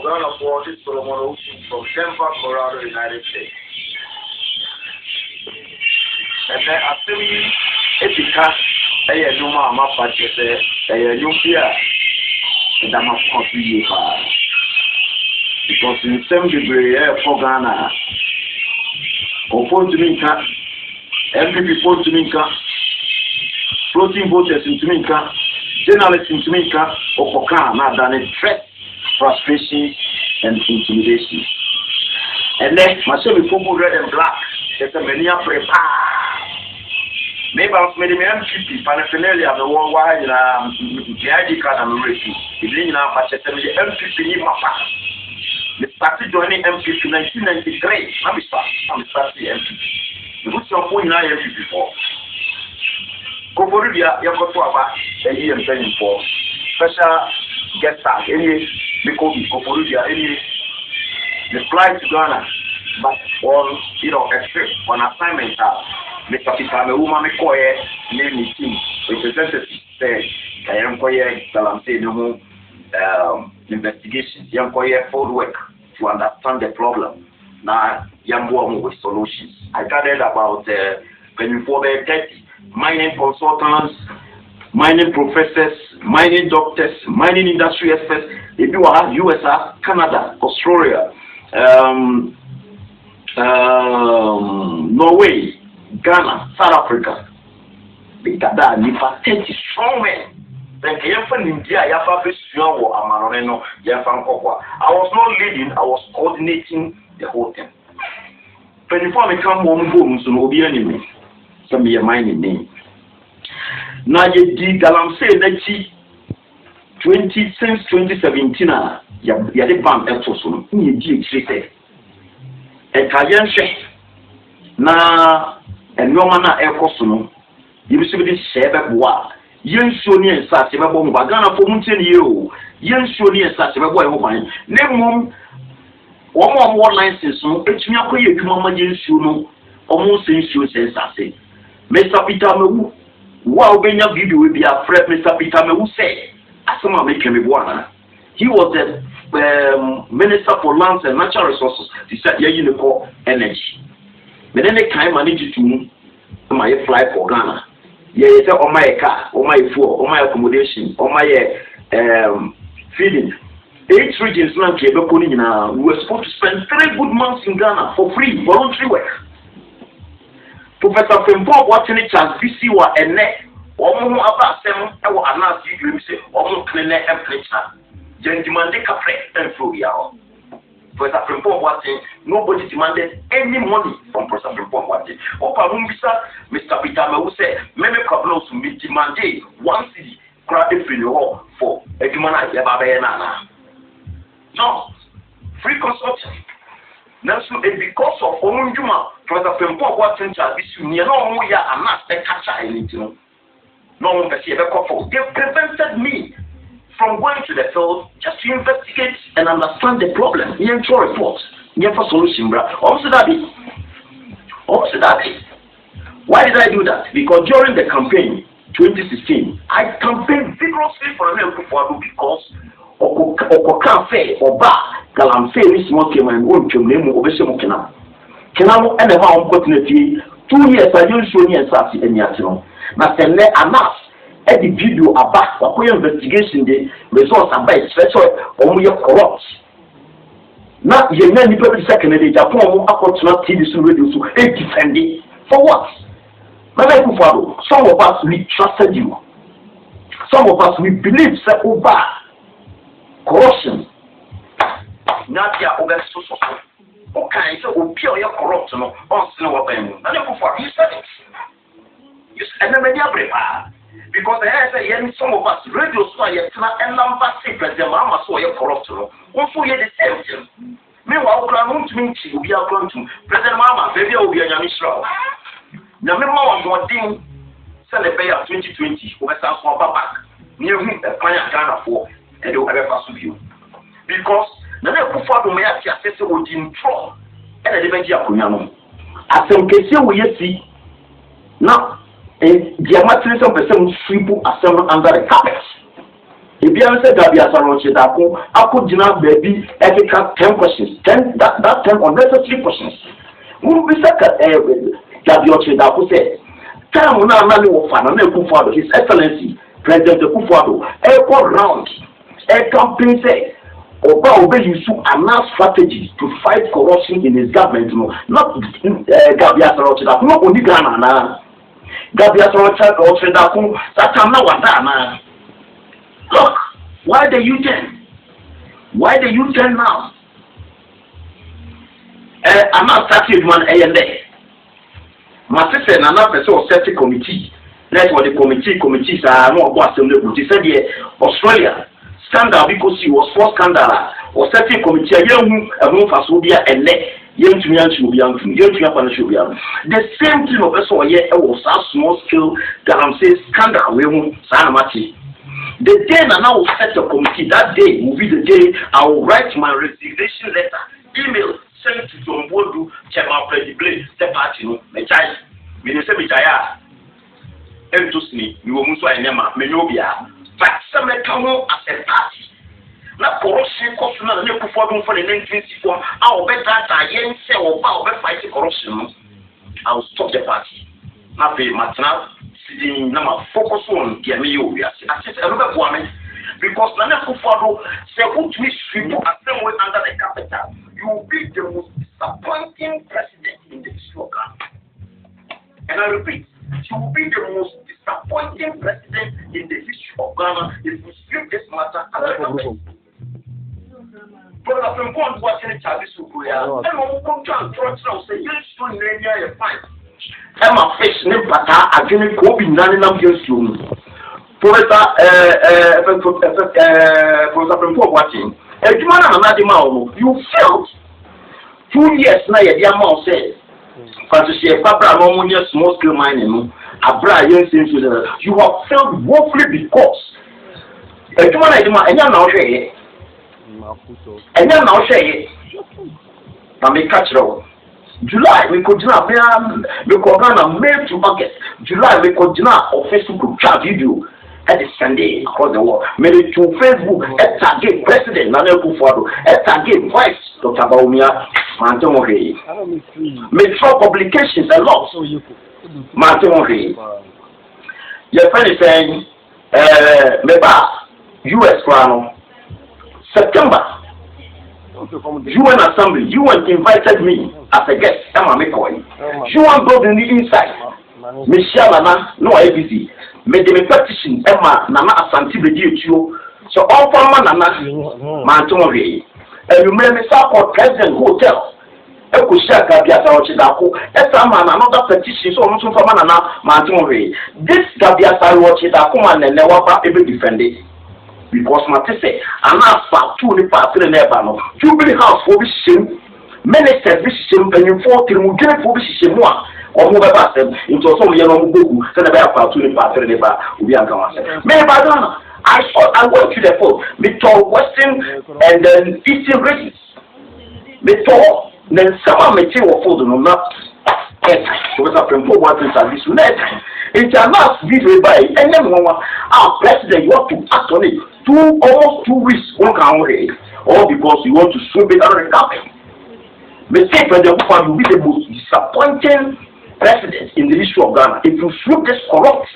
Ghana for this Solomon from Denver, Colorado, United States. And then after me, it's a Numa Mapa, a Nubia, and I'm a coffee. Because in some degree, for Ghana, or for Dominica, MPP for Dominica, floating voters in Dominica, journalists in Dominica, or for Ghana, than a threat, frustration, and intimidation. And then, myself, before red and black, there's a many of maybe I've made me MPP, paraphernalia, the world wide, the ID card and rating. The beginning of the MPP in my past. We started joining MPP in 1993. I'm starting MPP. The good stuff we know MPP before. Koforibia, you got to about a year and 24. Special guest star, any Koforibia, any the flight to Ghana, but on, a trip, on assignment. Mr. Peter, the woman, name team representative said, I am saying no investigation, young full work to understand the problem. Now, young woman with solutions. I gathered about 30 mining consultants, mining professors, mining doctors, mining industry experts. If you have USA, Canada, Australia, Norway, Ghana, South Africa, they got that nipa 30 strong men. Then in India, I was not leading, I was coordinating the whole thing. 24 me come home, so no be enemy. Some be a mining name. Now you did Galamsey that since 2017, you had a bank at Tosun, you did a Kayan na enyoma ekosono yibisi bi shebe boa yensuo ne ensase bebo mu bagana fo muntie ne yeo yensuo ne ensase bebo e ho ban ne mum wo license no etumi akoye adwuma ma yensuo no omo sensuo sensase Mr. Peter Mewu wa obenya video we bia frɛ Mr. Peter Mewu say asema make me boa. He was the Minister for Lands and Natural Resources. He said yeah you call energy. But then they can't manage to my fly for Ghana. Yeah, it's on my car, on my food, on my accommodation, on my feeding. 8 regions now, we were supposed to spend 3 good months in Ghana for free, voluntary work. Professor Fempo watching it as BC were a net, or more about them, I will announce you, say, or more cleaner and pleasure. Gentlemen, they can pray and through y'all. Professor Frimpong watching, nobody demanded any money from Professor Frimpong watching. Opa Mumbisa, Mr. Peter Mewu said, many couples will be demanded 1 city, crowded free for a human idea. No, free consulting. Now, because of Omunjuma, Professor Frimpong watching shall be soon near no more, and not a catcher anything. No one can see a couple. They prevented me from going to the field just to investigate and understand the problem. You ensure report. You have a solution, bro. Also that. Why did I do that? Because during the campaign, 2016, I campaigned vigorously for an Kufuor because Okokafe or Ba Galamsey this month came and won't you name Obesemo Kenamo. Kenamo and the unfortunately 2 years I didn't show me a sassy and yatino. But then enough. At the video about the investigation, the results are by special or we are corrupt. Not the many people second day, Japan, Akotuna TV radio to defend it. For what? Some of us we trusted you. Some of us we believe that over corruption. Not your over social. Okay, so we pure your corrupt no on slow and you said it. You said and then they because some of us radio so and number 6 president mama so you corrupt no also you the same thing. Meanwhile ground to me to be a ground to president mama baby will be a nyamisra na me ma wa modin celebrate 2020 over South back near him a plan Ghana for and they will ever pass you because na na Kufuor do me ati asese o di ntro and they be akonya no asem kese wo yesi now the material person sweep assembly under the carpet. If If you answer that, be a Saroche Dako, I could deny baby, I can 10 questions, 10 that 10 unnecessary questions. Who be second, Gabioche Dako said, time when I'm not His Excellency, President Kufuado, airport round, air campaign say, Oba use another strategy to fight corruption in his government, not Gabia Saroche Dako, not only Ghana. Gabia Saroche Dako, that time now was that. Look, why the U-turn? Why the U-turn now? I'm not starting one A&A. My sister and another person was set a committee. That's what the committees are more about. They said Australia scandal because she was first scandal or setting committee a young Fasobia and let young to young the same thing of us was a small scale that I'm saying scandal we won't Sanamati. The day I now set a committee, that day will be the day I will write my resignation letter, email, send to John Bodu, Chairman President, the party, Mechai, Minister Mechaya, and to me, you will move to Nema, Menobia, but some come as a party. Now, corruption, corruption, and you perform for the 1964. I'll bet that I ain't say or fighting corruption. I'll stop the party. Now, pay Martina. Now focus on the Amiobias. I said, another woman, because Nana Kufado said, who to me people are same way under the capital. You will be the most disappointing president in the history of Ghana. And I repeat, you will be the most disappointing president in the history of Ghana if you strip this matter under the capital. Brother, from God watching the Chinese Sukuya, and when we come to and say, you're still in the fine. Emma fish ne bata adwene ko bi nane nam yesu professor Pempo watching eduma na de ma o you failed 2 years na ye dia ma o say Francis Papa no money small scale mining no abra yen sense you have failed woefully because eduma na de ma enya na o hwe enya na o hwe na me catch row July, we could not May to August. July, we could not Facebook chat video at the Sunday across the world. Maybe to Facebook, at target President Nana Kufado, at target Vice Dr. Baumia, Mantomore. Metro publications a lot. Mantomore. Your friend is saying, Meba, US Crown, September. UN Assembly, UN invited me as a guest. I'm a McCoy. UN building the inside. Michelle Nana, no ABC. Made the petition, Emma, Nana Asanti, you. So all for Nana, Mantomore. And you may miss out for President Hotel. Ekushaka Gabiasa Ochidako. Esama another petition, so almost from Nana Mantomore. This Gabiasa Ochidako man and never able defended. Because Matisse, and now for 2 parts in the Nebano, Jubilee House for this shame, ministers this shame, and you 40 will get for this shame one, or move about them into some young Bugu, send about 2 parts in the bar, will be unconscious. Maybe I went to the phone, we told Western and then Eastern races. We told then some material for the not airtime. So what's up from 4 months and this airtime. It's a last video by and then our president you want to act on it. Almost 2 weeks won't come away, all because you want to sweep it under the carpet. Mistake when the will be the most disappointing president in the history of Ghana if you sweep this corrupt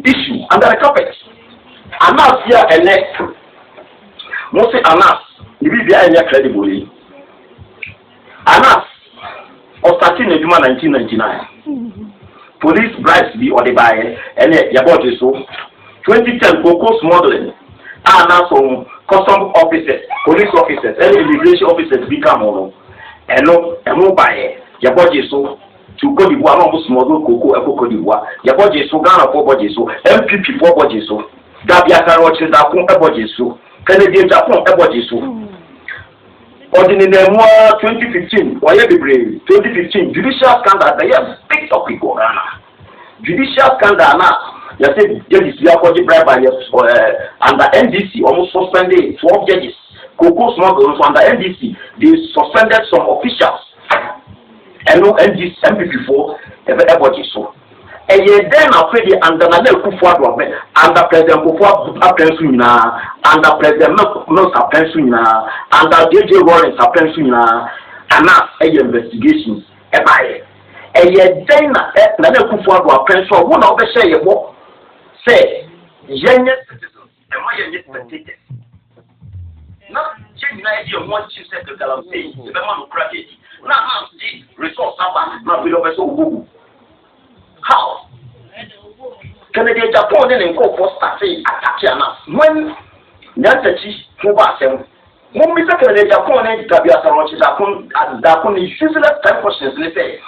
issue under the carpet. Anas here elect Mose Anas, the BBI is credibly. Anas or starting in 1999. Police bribes be or the buyer and your body so 2010 focus modeling. Now some custom officers, police officers, and immigration officers become on. And no, and no buy your body so to Cote d'Ivoire, almost model Coco, Cote d'Ivoire. Your body so Ghana for body so, MPP for body so, Gabia Caroches are from a body so, Canadian Japan a body so. Ordinary 2015, why every 2015 judicial scandal, they have big topic for Ghana. Judicial scandal now. You said judges are going to bribe by under NDC almost suspended 12 judges. Coco smugglers under NDC they suspended some officials. And no NDC MP before everybody so. then afraid the under under President Kufuor under President Mills under JJ Lawrence and now investigations then na Kufuor one of the say citizens and why you spectators. Now, change the idea of one chief secretary of state, the man who cracked it. Now, resource now we don't how? Canada, Japan, and go for starting attacking us. When Nantachi, who was him, when we talk about Japan and Gabia Sarochi, Japan is useless time questions. They say,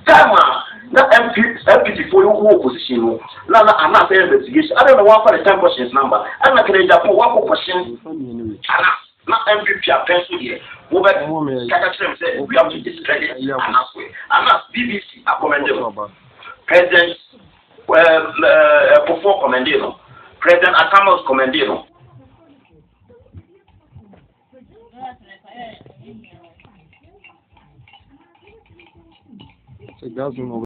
Tama, not MPT for your opposition. Now, I'm not saying investigation. I don't know what for the time questions number. I'm not going to Japan one question. Not MVP pencil here. We have to discredit Anaswe. Anas BBC are commendable. President Kufuor commendable. President Atamos commendable.